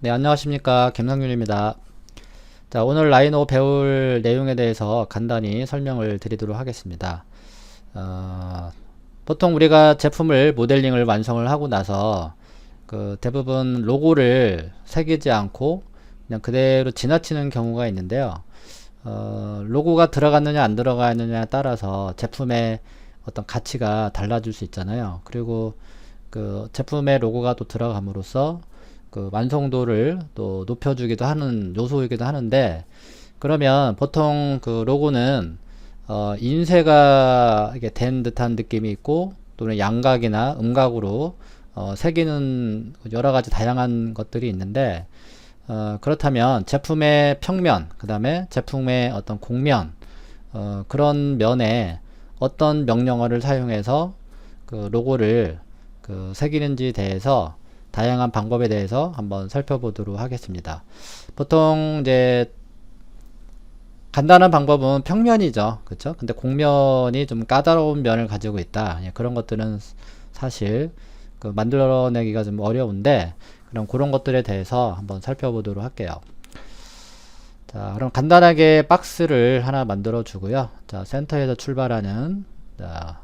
네, 안녕하십니까. 김상윤입니다. 자, 오늘 라이노 배울 내용에 대해서 간단히 설명을 드리도록 하겠습니다. 보통 우리가 제품을 모델링을 완성을 하고 나서 대부분 로고를 새기지 않고 그냥 그대로 지나치는 경우가 있는데요. 로고가 들어갔느냐 안 들어가느냐에 따라서 제품의 어떤 가치가 달라질 수 있잖아요. 그리고 그 제품의 로고가 또 들어감으로써 그 완성도를 또 높여주기도 하는 요소이기도 하는데, 그러면 보통 그 로고는 인쇄가 이게 된 듯한 느낌이 있고, 또는 양각이나 음각으로 새기는 여러 가지 다양한 것들이 있는데, 그렇다면 제품의 평면, 그 다음에 제품의 어떤 곡면, 그런 면에 어떤 명령어를 사용해서 그 로고를 새기는지 대해서 다양한 방법에 대해서 한번 살펴보도록 하겠습니다. 보통 이제 간단한 방법은 평면이죠. 그쵸? 근데 곡면이 좀 까다로운 면을 가지고 있다. 예, 그런 것들은 사실 만들어내기가 좀 어려운데, 그럼 그런 것들에 대해서 한번 살펴보도록 할게요. 자, 그럼 간단하게 박스를 하나 만들어 주고요. 자, 센터에서 출발하는, 자,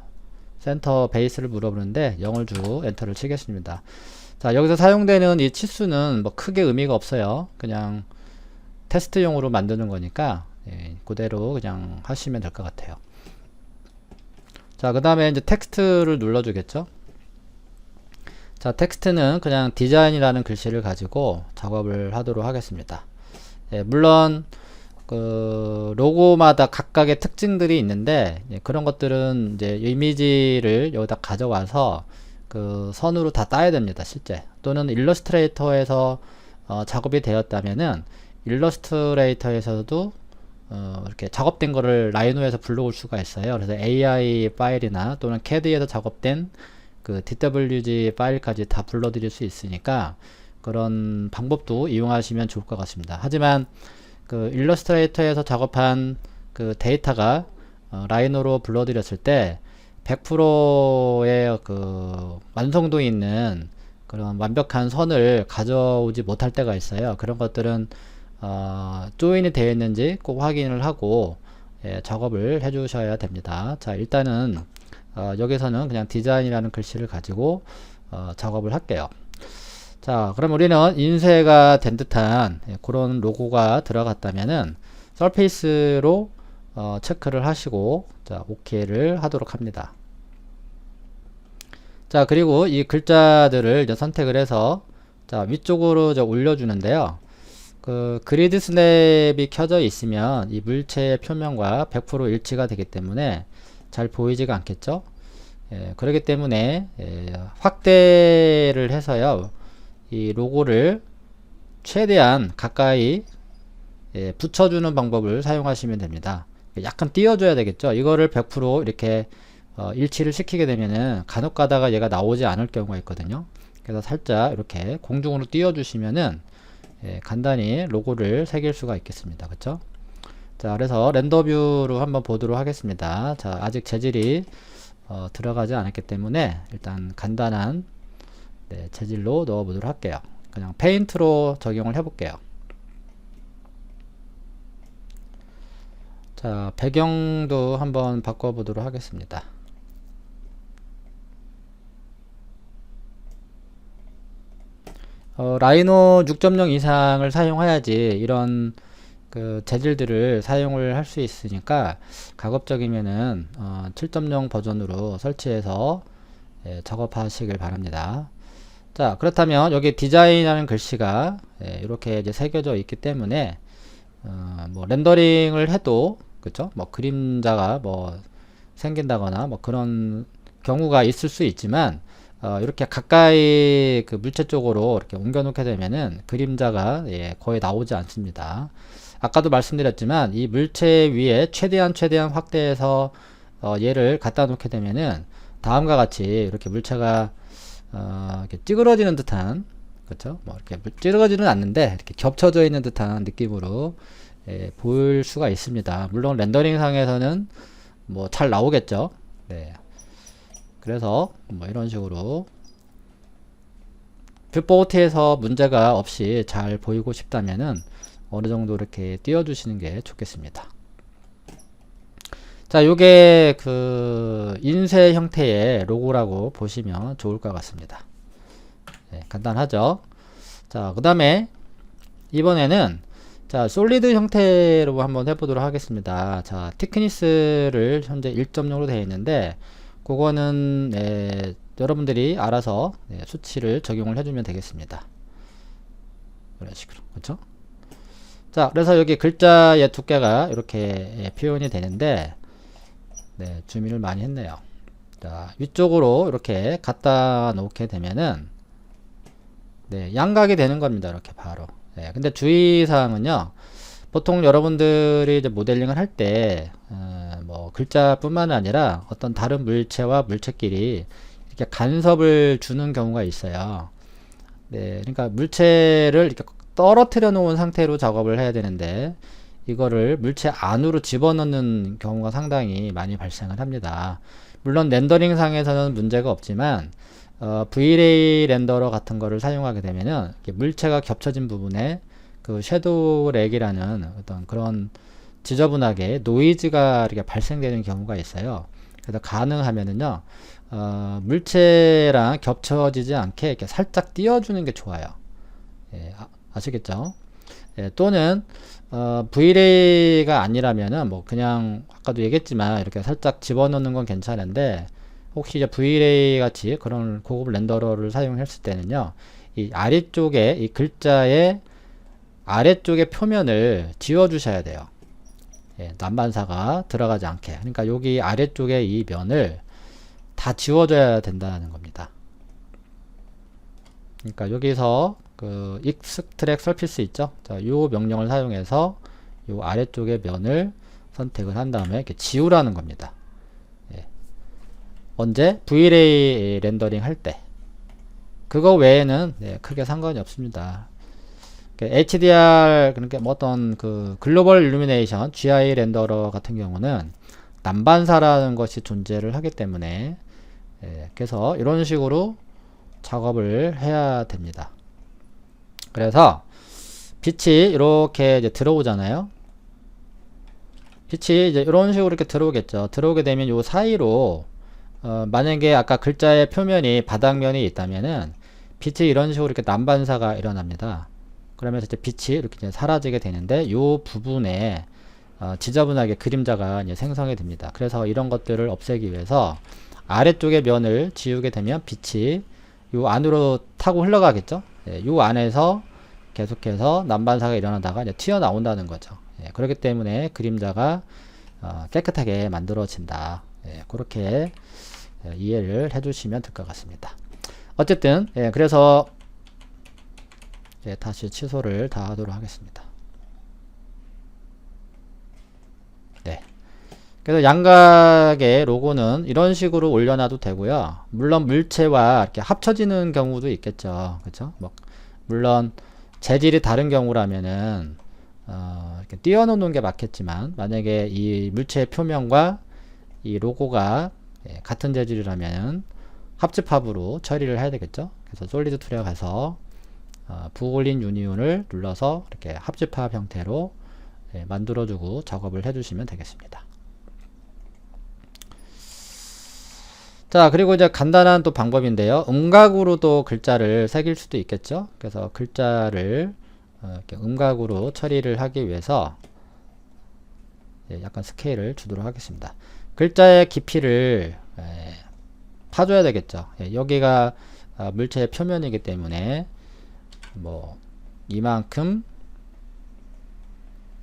센터 베이스를 물어보는데 0을 주고 엔터를 치겠습니다. 자, 여기서 사용되는 이 치수는 뭐 크게 의미가 없어요. 그냥 테스트용으로 만드는 거니까 그대로 그냥 하시면 될 것 같아요. 자, 그 다음에 이제 텍스트를 눌러주겠죠. 자, 텍스트는 그냥 디자인이라는 글씨를 가지고 작업을 하도록 하겠습니다. 물론 그 로고마다 각각의 특징들이 있는데, 그런 것들은 이제 이미지를 여기다 가져와서 그 선으로 다 따야 됩니다. 실제 또는 일러스트레이터에서 작업이 되었다면은 일러스트레이터에서도 이렇게 작업된 거를 라이노에서 불러올 수가 있어요. 그래서 AI 파일이나 또는 CAD에서 작업된 그 DWG 파일까지 다 불러드릴 수 있으니까 그런 방법도 이용하시면 좋을 것 같습니다. 하지만 그 일러스트레이터에서 작업한 그 데이터가 라이노로 불러드렸을 때 100%의 그 완성도 있는 그런 완벽한 선을 가져오지 못할 때가 있어요. 그런 것들은 조인이 되어 있는지 꼭 확인을 하고 작업을 해 주셔야 됩니다. 자, 일단은 여기서는 그냥 디자인이라는 글씨를 가지고 작업을 할게요. 자, 그럼 우리는 인쇄가 된 듯한 그런 로고가 들어갔다면은 서페이스로 체크를 하시고, 자, OK를 하도록 합니다. 자, 그리고 이 글자들을 이제 선택을 해서 자, 위쪽으로 이제 올려주는데요. 그 그리드 스냅이 켜져 있으면 이 물체의 표면과 100% 일치가 되기 때문에 잘 보이지가 않겠죠. 그렇기 때문에 확대를 해서요, 이 로고를 최대한 가까이 붙여주는 방법을 사용하시면 됩니다. 약간 띄워줘야 되겠죠. 이거를 100% 이렇게 일치를 시키게 되면은 간혹 가다가 얘가 나오지 않을 경우가 있거든요. 그래서 살짝 이렇게 공중으로 띄워주시면은 간단히 로고를 새길 수가 있겠습니다. 그쵸? 자, 그래서 렌더 뷰로 한번 보도록 하겠습니다. 자, 아직 재질이 들어가지 않았기 때문에 일단 간단한 재질로 넣어 보도록 할게요. 그냥 페인트로 적용을 해 볼게요. 자, 배경도 한번 바꿔 보도록 하겠습니다. 라이노 6.0 이상을 사용해야지 이런 그 재질들을 사용을 할 수 있으니까 가급적이면은 7.0 버전으로 설치해서 작업하시길 바랍니다. 자, 그렇다면 여기 디자인이라는 글씨가 이렇게 이제 새겨져 있기 때문에 뭐 렌더링을 해도, 그쵸? 뭐 그림자가 뭐 생긴다거나 뭐 그런 경우가 있을 수 있지만, 이렇게 가까이 그 물체 쪽으로 이렇게 옮겨 놓게 되면은 그림자가 거의 나오지 않습니다. 아까도 말씀드렸지만 이 물체 위에 최대한 확대해서 얘를 갖다 놓게 되면은 다음과 같이 이렇게 물체가 이렇게 찌그러지는 듯한, 그렇죠? 뭐 이렇게 찌그러지는 않는데 이렇게 겹쳐져 있는 듯한 느낌으로 보일 수가 있습니다. 물론 렌더링 상에서는 뭐 잘 나오겠죠. 네. 그래서 뭐 이런 식으로 뷰포트에서 문제가 없이 잘 보이고 싶다면은 어느 정도 이렇게 띄워주시는 게 좋겠습니다. 자, 요게 그 인쇄 형태의 로고라고 보시면 좋을 것 같습니다. 네, 간단하죠? 자, 그 다음에 이번에는 자, 솔리드 형태로 한번 해보도록 하겠습니다. 자, 티크니스를 현재 1.0으로 되어 있는데 그거는 여러분들이 알아서 수치를 적용을 해주면 되겠습니다. 이런 식으로, 그렇죠? 자, 그래서 여기 글자의 두께가 이렇게 표현이 되는데 줌인을 많이 했네요. 자, 위쪽으로 이렇게 갖다 놓게 되면은 양각이 되는 겁니다. 이렇게 바로. 근데 주의사항은요, 보통 여러분들이 이제 모델링을 할 때, 뭐, 글자뿐만 아니라 어떤 다른 물체와 물체끼리 이렇게 간섭을 주는 경우가 있어요. 그러니까 물체를 이렇게 떨어뜨려 놓은 상태로 작업을 해야 되는데, 이거를 물체 안으로 집어넣는 경우가 상당히 많이 발생을 합니다. 물론 렌더링 상에서는 문제가 없지만, V-Ray 렌더러 같은 거를 사용하게 되면은 물체가 겹쳐진 부분에 그 섀도우 렉이라는 어떤 그런 지저분하게 노이즈가 이렇게 발생되는 경우가 있어요. 그래서 가능하면은요, 물체랑 겹쳐지지 않게 이렇게 살짝 띄워주는 게 좋아요. 아시겠죠? 또는 V-Ray가 아니라면은 뭐 그냥 아까도 얘기했지만 이렇게 살짝 집어넣는 건 괜찮은데 혹시 이제 V-Ray 같이 그런 고급 렌더러를 사용했을 때는요, 이 아래쪽에 이 글자의 아래쪽의 표면을 지워 주셔야 돼요. 난반사가 들어가지 않게. 그러니까 여기 아래쪽에 이 면을 다 지워줘야 된다는 겁니다. 그러니까 여기서 그 extract surface 있죠? 자, 요 명령을 사용해서 요 아래쪽의 면을 선택을 한 다음에 이렇게 지우라는 겁니다. 언제? V-Ray 렌더링 할 때. 그거 외에는 크게 상관이 없습니다. HDR, 그러니까 뭐 어떤 그 글로벌 일루미네이션 GI 렌더러 같은 경우는 난반사라는 것이 존재를 하기 때문에 그래서 이런 식으로 작업을 해야 됩니다. 그래서 빛이 이렇게 이제 들어오잖아요. 빛이 이제 이런 식으로 이렇게 들어오겠죠. 들어오게 되면 요 사이로 만약에 아까 글자의 표면이 바닥면이 있다면은 빛이 이런 식으로 이렇게 난반사가 일어납니다. 그러면서 이제 빛이 이렇게 이제 사라지게 되는데 요 부분에 지저분하게 그림자가 이제 생성이 됩니다. 그래서 이런 것들을 없애기 위해서 아래쪽의 면을 지우게 되면 빛이 요 안으로 타고 흘러가겠죠. 요 안에서 계속해서 난반사가 일어나다가 이제 튀어나온다는 거죠. 그렇기 때문에 그림자가 깨끗하게 만들어진다. 그렇게 이해를 해주시면 될 것 같습니다. 어쨌든 그래서 다시 취소를 다 하도록 하겠습니다. 그래서 양각의 로고는 이런 식으로 올려놔도 되고요. 물론 물체와 이렇게 합쳐지는 경우도 있겠죠. 그렇죠? 뭐 물론 재질이 다른 경우라면은 이렇게 띄워놓는 게 맞겠지만 만약에 이 물체의 표면과 이 로고가 같은 재질이라면 합집합으로 처리를 해야 되겠죠. 그래서 솔리드 툴에 가서 부올린 유니온을 눌러서 이렇게 합집합 형태로 만들어주고 작업을 해주시면 되겠습니다. 자, 그리고 이제 간단한 또 방법인데요. 음각으로도 글자를 새길 수도 있겠죠. 그래서 글자를 이렇게 음각으로 처리를 하기 위해서 약간 스케일을 주도록 하겠습니다. 글자의 깊이를 파줘야 되겠죠. 여기가 물체의 표면이기 때문에 뭐 이만큼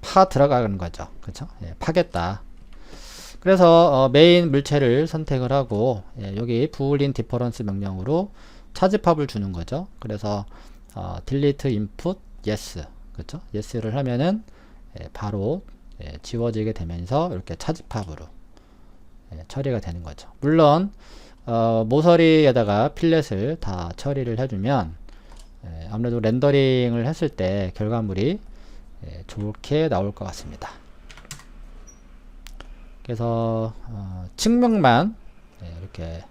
파 들어가는 거죠. 그렇죠? 파겠다. 그래서 메인 물체를 선택을 하고 여기 부울린 디퍼런스 명령으로 차집합을 주는 거죠. 그래서 delete input yes, 그렇죠? yes를 하면은 바로 지워지게 되면서 이렇게 차집합으로 처리가 되는 거죠. 물론 모서리에다가 필렛을 다 처리를 해주면 아무래도 렌더링을 했을 때 결과물이 좋게 나올 것 같습니다. 그래서 측면만 이렇게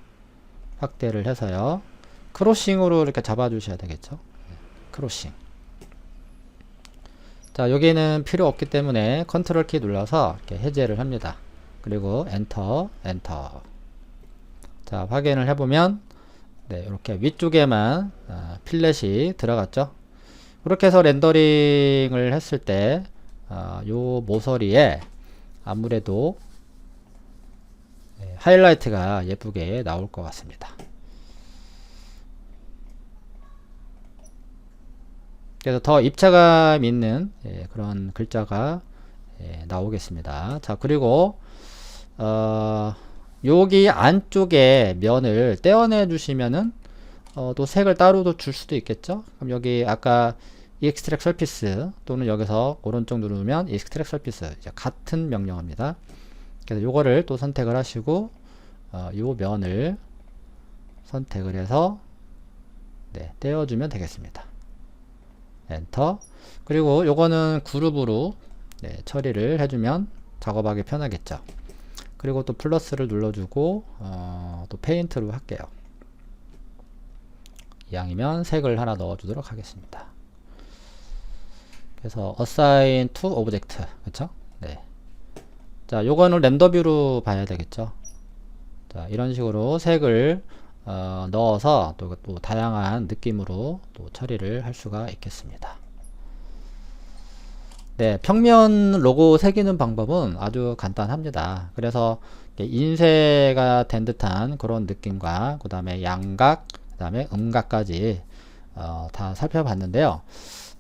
확대를 해서요. 크로싱으로 이렇게 잡아 주셔야 되겠죠. 크로싱. 자, 여기는 필요 없기 때문에 컨트롤 키 눌러서 이렇게 해제를 합니다. 그리고 엔터, 엔터. 자, 확인을 해보면 네, 이렇게 위쪽에만 필렛이 들어갔죠. 그렇게 해서 렌더링을 했을 때 요 모서리에 아무래도 하이라이트가 예쁘게 나올 것 같습니다. 그래서 더 입체감 있는 그런 글자가 나오겠습니다. 자, 그리고 여기 안쪽에 면을 떼어내 주시면은 또 색을 따로도 줄 수도 있겠죠. 그럼 여기 아까 extract surface 또는 여기서 오른쪽 누르면 extract surface 이제 같은 명령어입니다. 그래서 요거를 또 선택을 하시고 요 면을 선택을 해서 네, 떼어주면 되겠습니다. 엔터. 그리고 요거는 그룹으로 네, 처리를 해주면 작업하기 편하겠죠. 그리고 또 플러스를 눌러주고 또 페인트로 할게요. 이왕이면 색을 하나 넣어주도록 하겠습니다. 그래서 assign to object 그쵸? 네. 자, 요거는 렌더 뷰로 봐야 되겠죠. 자, 이런 식으로 색을 넣어서 또 다양한 느낌으로 또 처리를 할 수가 있겠습니다. 네, 평면 로고 새기는 방법은 아주 간단합니다. 그래서 인쇄가 된 듯한 그런 느낌과 그 다음에 양각, 그 다음에 음각까지 다 살펴봤는데요.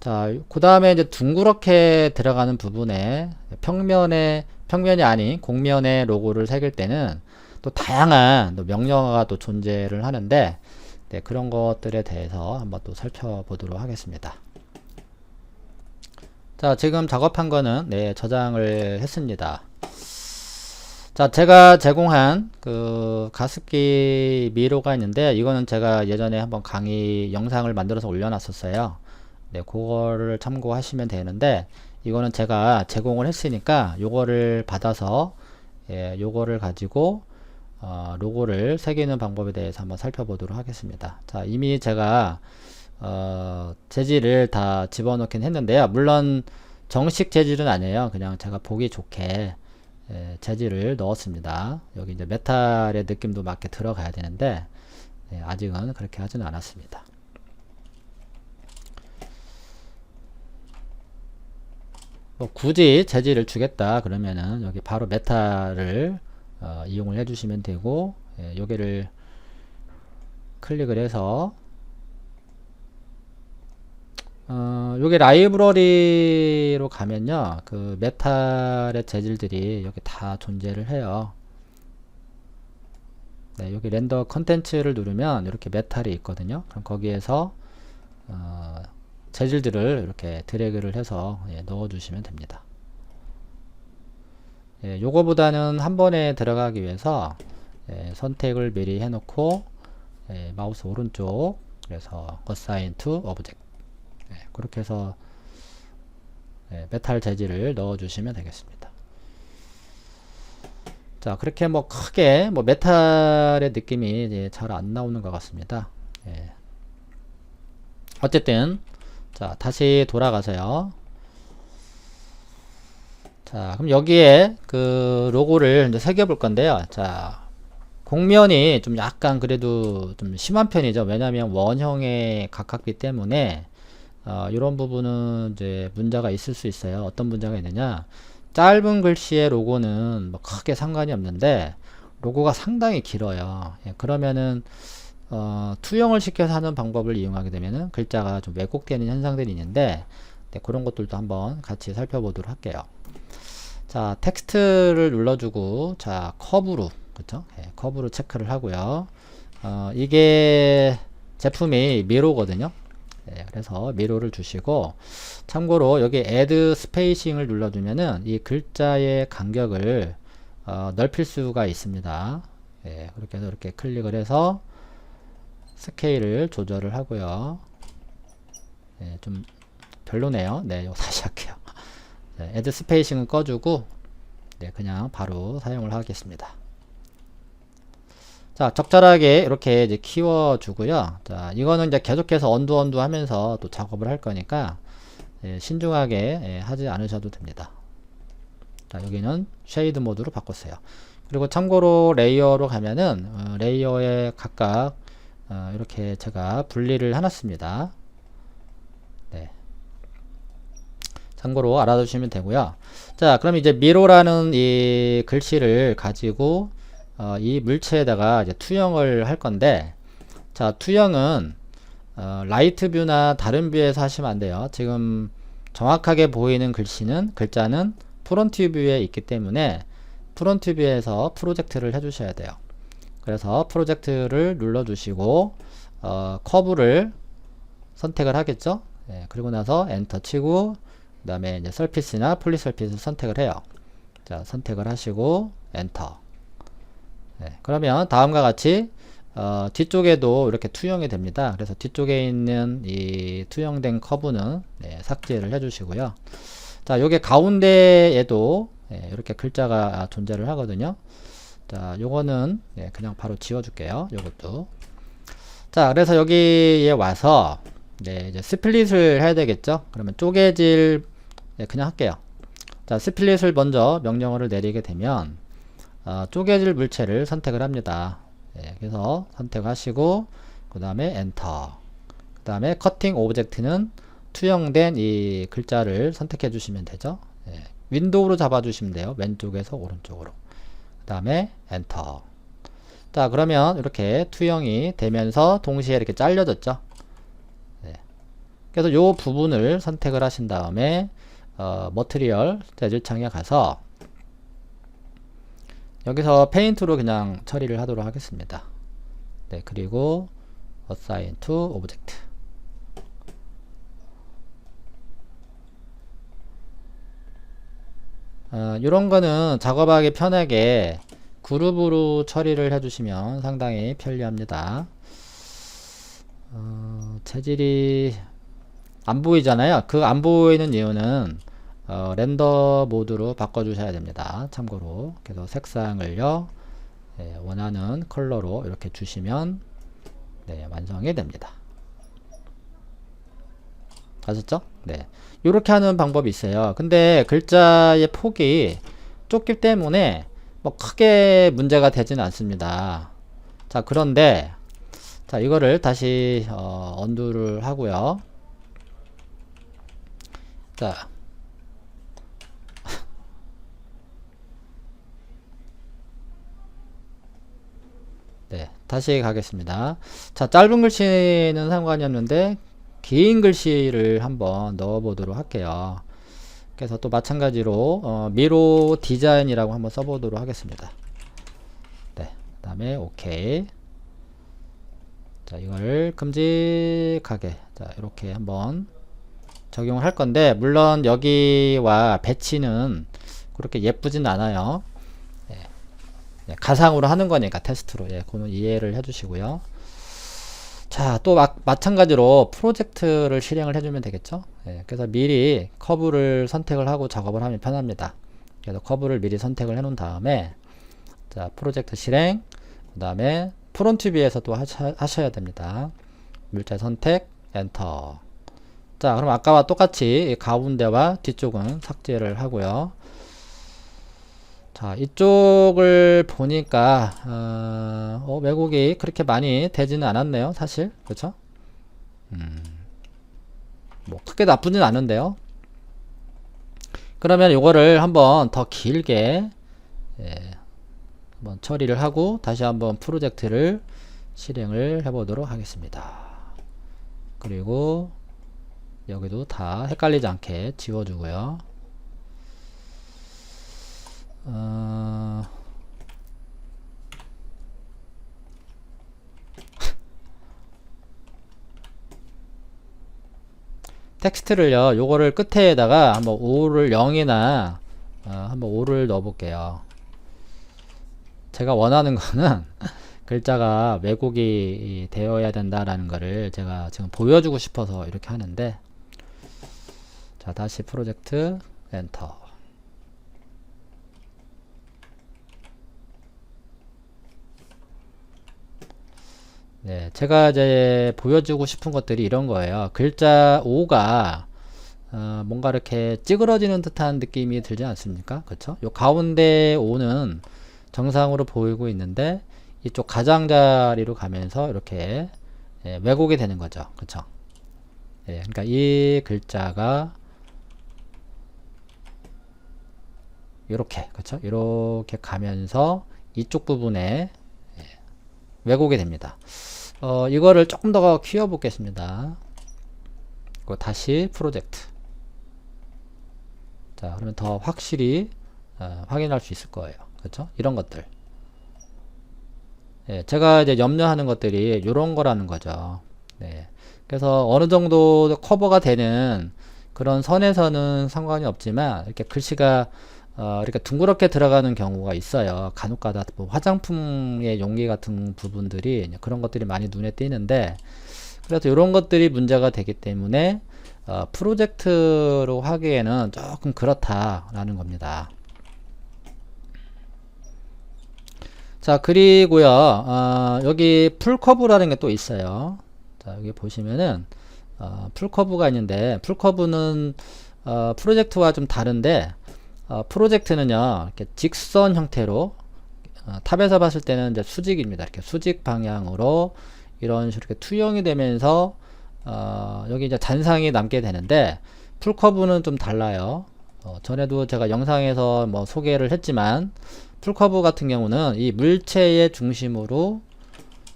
자, 그 다음에 이제 둥그렇게 들어가는 부분에 평면이 아닌 곡면의 로고를 새길 때는 또 다양한 또 명령어가 또 존재를 하는데 네, 그런 것들에 대해서 한번 또 살펴보도록 하겠습니다. 자, 지금 작업한 거는 네, 저장을 했습니다. 자, 제가 제공한 그 가습기 미로가 있는데 이거는 제가 예전에 한번 강의 영상을 만들어서 올려놨었어요. 네, 그거를 참고하시면 되는데 이거는 제가 제공을 했으니까 요거를 받아서 요거를 가지고 로고를 새기는 방법에 대해서 한번 살펴보도록 하겠습니다. 자, 이미 제가 재질을 다 집어넣긴 했는데요. 물론 정식 재질은 아니에요. 그냥 제가 보기 좋게 재질을 넣었습니다. 여기 이제 메탈의 느낌도 맞게 들어가야 되는데 아직은 그렇게 하지는 않았습니다. 뭐 굳이 재질을 주겠다 그러면은 여기 바로 메탈을 이용을 해주시면 되고 여기를 클릭을 해서 요게 라이브러리로 가면요 그 메탈의 재질들이 여기 다 존재를 해요. 네, 여기 렌더 컨텐츠를 누르면 이렇게 메탈이 있거든요. 그럼 거기에서 재질들을 이렇게 드래그를 해서 넣어 주시면 됩니다. 요거보다는 한 번에 들어가기 위해서 선택을 미리 해 놓고 마우스 오른쪽 그래서 assign to object 그렇게 해서 메탈 재질을 넣어 주시면 되겠습니다. 자, 그렇게 뭐 크게 뭐 메탈의 느낌이 잘 안 나오는 것 같습니다. 어쨌든 자, 다시 돌아가서요. 자, 그럼 여기에 그 로고를 이제 새겨 볼 건데요. 자, 곡면이 좀 약간 그래도 좀 심한 편이죠. 왜냐하면 원형에 가깝기 때문에 이런 부분은 이제 문제가 있을 수 있어요. 어떤 문제가 있느냐? 짧은 글씨의 로고는 뭐 크게 상관이 없는데 로고가 상당히 길어요. 그러면은 투영을 시켜서 하는 방법을 이용하게 되면은 글자가 좀 왜곡되는 현상들이 있는데 네, 그런 것들도 한번 같이 살펴보도록 할게요. 자, 텍스트를 눌러주고 자, 커브로 그쵸? 커브로 체크를 하고요. 이게 제품이 미로거든요. 그래서 미로를 주시고 참고로 여기 add spacing을 눌러주면은 이 글자의 간격을 넓힐 수가 있습니다. 그렇게 해서 이렇게 클릭을 해서 스케일을 조절을 하고요. 좀 별로네요. 네, 이거 다시 할게요. add spacing은 꺼주고 그냥 바로 사용을 하겠습니다. 자, 적절하게 이렇게 이제 키워주고요. 자, 이거는 이제 계속해서 언두 하면서 또 작업을 할 거니까, 예, 신중하게 하지 않으셔도 됩니다. 자, 여기는 쉐이드 모드로 바꿨어요. 그리고 참고로 레이어로 가면은, 레이어에 각각, 이렇게 제가 분리를 해놨습니다. 네. 참고로 알아두시면 되고요. 자, 그럼 이제 미로라는 이 글씨를 가지고 이 물체에다가 이제 투영을 할 건데, 자, 투영은 라이트 뷰나 다른 뷰에서 하시면 안 돼요. 지금 정확하게 보이는 글자는 프론트 뷰에 있기 때문에 프론트 뷰에서 프로젝트를 해주셔야 돼요. 그래서 프로젝트를 눌러주시고 커브를 선택을 하겠죠. 예, 그리고 나서 엔터 치고 그 다음에 이제 서피스나 폴리 서피스를 선택을 해요. 자, 선택을 하시고 엔터. 네, 그러면 다음과 같이 뒤쪽에도 이렇게 투영이 됩니다. 그래서 뒤쪽에 있는 이 투영된 커브는 삭제를 해주시고요. 자, 요게 가운데에도 이렇게 글자가 존재를 하거든요. 자, 요거는 그냥 바로 지워줄게요. 요것도. 자, 그래서 여기에 와서 이제 스플릿을 해야 되겠죠. 그러면 쪼개질 그냥 할게요. 자, 스플릿을 먼저 명령어를 내리게 되면 쪼개질 물체를 선택을 합니다. 그래서 선택하시고 그 다음에 엔터. 그 다음에 커팅 오브젝트는 투영된 이 글자를 선택해 주시면 되죠. 윈도우로 잡아 주시면 돼요. 왼쪽에서 오른쪽으로. 그 다음에 엔터. 자, 그러면 이렇게 투영이 되면서 동시에 이렇게 잘려졌죠. 그래서 요 부분을 선택을 하신 다음에 머티리얼 재질 창에 가서 여기서 페인트로 그냥 처리를 하도록 하겠습니다. 네, 그리고 assign to object. 이런 거는 작업하기 편하게 그룹으로 처리를 해주시면 상당히 편리합니다. 재질이 안 보이잖아요. 그 안 보이는 이유는 렌더 모드로 바꿔주셔야 됩니다. 참고로. 그래서 색상을요, 원하는 컬러로 이렇게 주시면 완성이 됩니다. 아셨죠? 네. 이렇게 하는 방법이 있어요. 근데 글자의 폭이 좁기 때문에 뭐 크게 문제가 되지는 않습니다. 자, 그런데 자, 이거를 다시 언두를 하고요. 자, 네, 다시 가겠습니다. 자, 짧은 글씨는 상관이 없는데 긴 글씨를 한번 넣어 보도록 할게요. 그래서 또 마찬가지로 미로 디자인이라고 한번 써보도록 하겠습니다. 네, 그 다음에 오케이. 자, 이걸 큼직하게 자, 이렇게 한번 적용을 할 건데, 물론 여기와 배치는 그렇게 예쁘진 않아요. 가상으로 하는 거니까 테스트로. 그거는 이해를 해주시고요. 자, 또 마찬가지로 프로젝트를 실행을 해주면 되겠죠. 그래서 미리 커브를 선택을 하고 작업을 하면 편합니다. 그래서 커브를 미리 선택을 해 놓은 다음에 자, 프로젝트 실행, 그 다음에 프론트 뷰에서 또 하셔야 됩니다. 물체 선택, 엔터. 자, 그럼 아까와 똑같이 가운데와 뒤쪽은 삭제를 하고요. 자, 이쪽을 보니까 왜곡이 그렇게 많이 되지는 않았네요, 사실. 그렇죠? 뭐 크게 나쁘진 않은데요. 그러면 이거를 한번 더 길게 한번 처리를 하고 다시 한번 프로젝트를 실행을 해보도록 하겠습니다. 그리고 여기도 다 헷갈리지 않게 지워주고요. 텍스트를요, 요거를 끝에다가 한번 5를 0이나 한번 5를 넣어 볼게요. 제가 원하는 거는 글자가 왜곡이 되어야 된다라는 거를 제가 지금 보여주고 싶어서 이렇게 하는데, 자, 다시 프로젝트 엔터. 네, 제가 이제 보여주고 싶은 것들이 이런 거예요. 글자 O가 뭔가 이렇게 찌그러지는 듯한 느낌이 들지 않습니까? 그쵸? 요 가운데 O는 정상으로 보이고 있는데 이쪽 가장자리로 가면서 이렇게 왜곡이 되는 거죠. 그쵸? 예, 그러니까 이 글자가 이렇게, 그쵸? 이렇게 가면서 이쪽 부분에 왜곡이 됩니다. 이거를 조금 더 키워 보겠습니다. 다시 프로젝트. 자, 그러면 더 확실히 확인할 수 있을 거예요. 그렇죠? 이런 것들. 예, 제가 이제 염려하는 것들이 이런 거라는 거죠. 네. 그래서 어느 정도 커버가 되는 그런 선에서는 상관이 없지만 이렇게 글씨가 이렇게 둥그렇게 들어가는 경우가 있어요. 간혹가다 뭐 화장품의 용기 같은 부분들이 그런 것들이 많이 눈에 띄는데 그래서 이런 것들이 문제가 되기 때문에 프로젝트로 하기에는 조금 그렇다라는 겁니다. 자, 그리고요, 여기 풀커브라는 게 또 있어요. 자, 여기 보시면은, 풀커브가 있는데, 풀커브는, 프로젝트와 좀 다른데, 프로젝트는요, 이렇게 직선 형태로, 탑에서 봤을 때는 이제 수직입니다. 이렇게 수직 방향으로, 이런 식으로 이렇게 투영이 되면서, 여기 이제 잔상이 남게 되는데, 풀커브는 좀 달라요. 전에도 제가 영상에서 뭐 소개를 했지만, 풀커브 같은 경우는 이 물체의 중심으로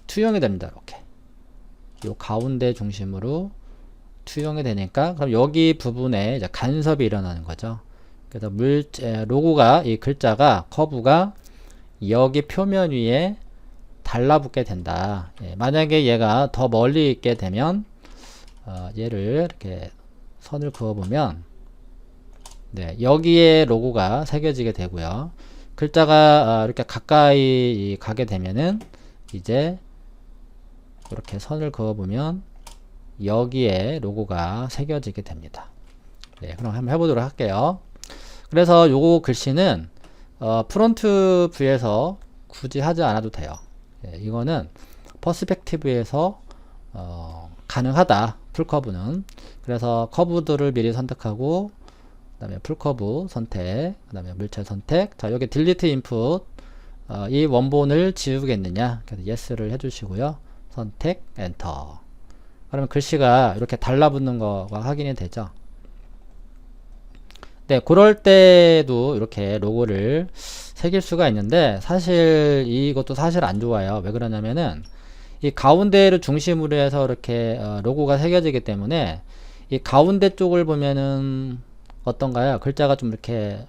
투영이 됩니다. 이렇게 요 가운데 중심으로 투영이 되니까 그럼 여기 부분에 이제 간섭이 일어나는 거죠. 그래서 물체 로고가 이 글자가 커브가 여기 표면 위에 달라붙게 된다. 예, 만약에 얘가 더 멀리 있게 되면 얘를 이렇게 선을 그어 보면 네, 여기에 로고가 새겨지게 되고요. 글자가 이렇게 가까이 가게 되면은 이제 이렇게 선을 그어 보면 여기에 로고가 새겨지게 됩니다. 네, 그럼 한번 해보도록 할게요. 그래서 요거 글씨는 프론트 뷰에서 굳이 하지 않아도 돼요. 네, 이거는 퍼스펙티브에서 가능하다. 풀커브는. 그래서 커브들을 미리 선택하고 그 다음에 풀커브 선택, 그 다음에 물체 선택. 자, 여기 딜리트 인풋, 이 원본을 지우겠느냐. 그래서 yes를 해주시고요. 선택, 엔터. 그러면 글씨가 이렇게 달라붙는 거가 확인이 되죠. 네, 그럴 때도 이렇게 로고를 새길 수가 있는데, 사실 이것도 사실 안 좋아요. 왜 그러냐면은, 이 가운데를 중심으로 해서 이렇게 로고가 새겨지기 때문에, 이 가운데 쪽을 보면은, 어떤가요? 글자가 좀 이렇게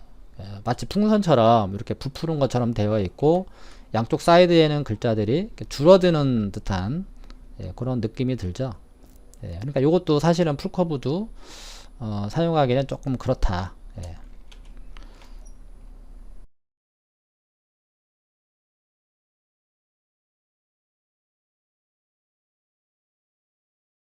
마치 풍선처럼 이렇게 부푸른 것처럼 되어 있고 양쪽 사이드에는 글자들이 이렇게 줄어드는 듯한 그런 느낌이 들죠. 그러니까 이것도 사실은 풀커브도 사용하기는 조금 그렇다.